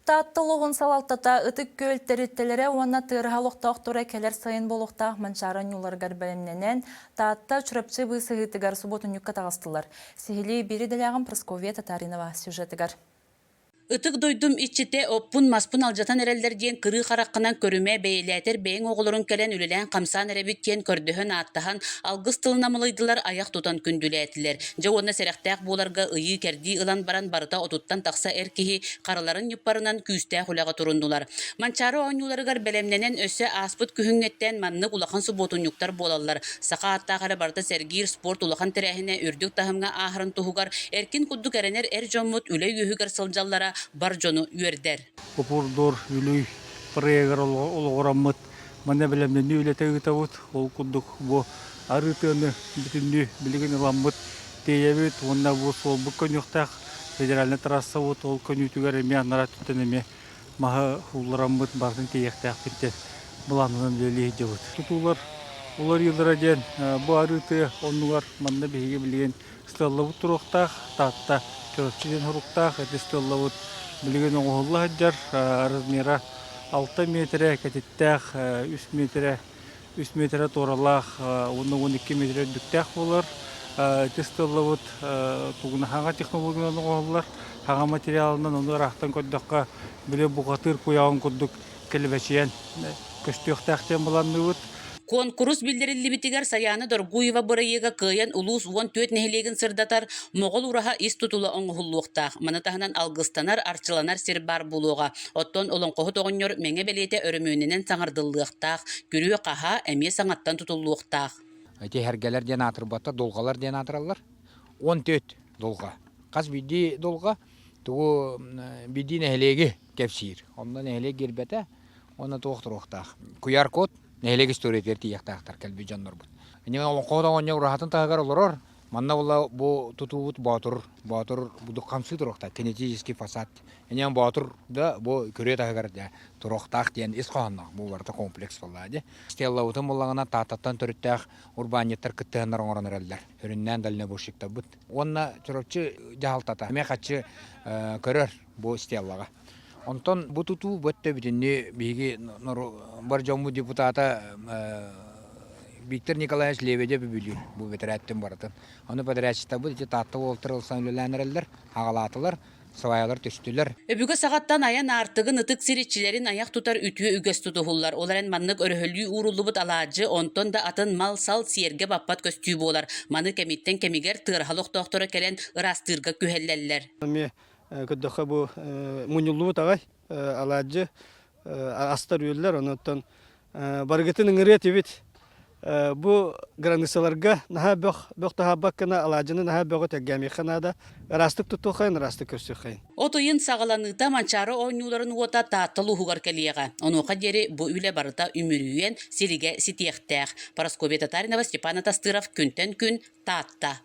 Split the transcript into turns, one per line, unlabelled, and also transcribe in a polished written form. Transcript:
Тааттылығын салалтата ытык көлтереттелері уанна тырғалықтақ тұра келер сайын болуқтақ маншарын юларғар бәлімненен таатта чүрапчы бұйсығытыгар суботын юкка тағастылар. Сихили бири делягын Прасковия Татаринова сюжетігар.
Итык дойдум ичите оппун маспун алжатан эрелдер диен кыры хараккынан көрүмө бейлетер бейин оголорун келен үлелен камсан эребит диен көрдөһөн аттахан алгыс тылына мылыйдылар аяк тутан күндүлетилер. Жауына серектак буларга ыйы керди ылан баран барыта отуттан такса эркихи караларын юппарынан күүстэ хулага турундулар. Манчары оңюларыгар белемненен өсө аспыт күһүңнеттен манны улахан суботун юктар болалар. Сака аттагары барда Сергир спорт улахан терехине үрдүк тахымга ахырын туһугар эркин куддук эренер эр жоммут үле үһүгөр сылжаллара бар жону үйердер.
Купурдор үлүй проегар олғыраммыт. Мана білемден үйлете ұйтауыт. Ол күндік бұ арытыны бүтінді білген ұламмыт. Дейебет, онна бұ сол бұ көнюқтақ. Федеральный трасса бұд. Ол көнютігер еме анара түттен еме маға ұлыраммыт бардың тейектақ бітті. Бұланынан өлі еді бұд. Тұтулар, олар елдіра ден бұ арыты онуғар манна бейге білген стелла бұд тұрықтақ. Татта Чорчиден хуруктах, это стеллавут билген оғылла хаджар, размера 6 метре, катеттах, 3 метре торалах, 12 метре дүктах болар. Это стеллавут тугна ханга технологияны оғыллар, ханга материалынан оны рахтан көддаққа біле бұғатыр қояғын көддік келбәшен көстіқтақтен боланны
Конкурс билдирилибитигер Саяны Доргуева бырайыга кыйан улус 14 нехилеген сырдатар моғол ураха ис тутула оңғылуқтақ. Манатахынан алгыстанар, арчыланар сир бар булуға. Оттон олонқоғы тоғынер меңе белете өрімөнінен саңырдыллықтақ, күрі қаха әме саңаттан тутуллуқтақ.
Әте әргелер ден атырбатта, долғалар ден атыралар. 14 долға. Қаз биді долға, туғы биді нехилеге кепсир. Онда нехилеге гербеті, оны тоқтыруқтақ. Куяр код, нехилеге стореттер тияқтақтар кәлбі жаннар бұд. Әнең оңқода оңя ұрахатын тағығар олар, манна ола бұ тұтуғыт батыр бұды қамсы тұруқтақ, кинетический фасад. Әнең батыр да бұ көрет тағығар тұруқтақ дейін ес қоғаннақ, бұл барда комплекс болады. Стелла ұтым олағына тататтан түріттәқ урбанеттер күттіғандар оңыран өрелдер. Өріннен дәліне бұшықта бұд. Онна түріпчі жағалтата, әме қатшы көрер бұ стеллаға. Онтон бу туту бөттө бүтүнү биги бар жомму депутата Виктор Николаевич Лебедев бүлүр бу ветераттын баратын. Аны подразчита бу татты олтырылсан үлеләнерлер, агалатылар, саваялар төстүлөр.
Өбүгө сагаттан аян артыгын ытык сиричилерин аяк тутар үтүө үгөс тутухуллар. Оларын маннык өрөһөлүү урулубут алаажы, онтон да атын мал сал сиерге баппат көстүү болар. Маны кемиттен кемигер тырхалык доктора келен ырастырга күһеллеллер.
Көддөққа бұл мұнылуы тағай, аладжы астар үйелер, оныттан барғытын үңірет ебет. Бұл границаларға наға бөқ таға баққына аладжыны наға бөғі тәгәмей қанада растық тұту қайын, растық көрсі қайын.
Отойын сағаланыта манчары ойнуларын ота тааттылы хугар келияға. Онуға дері бұл үйле барыта үмірүйен сиріге ситияқтақ. Прасковия Татаринова, Степан Атастыров, күнтен күн таатта.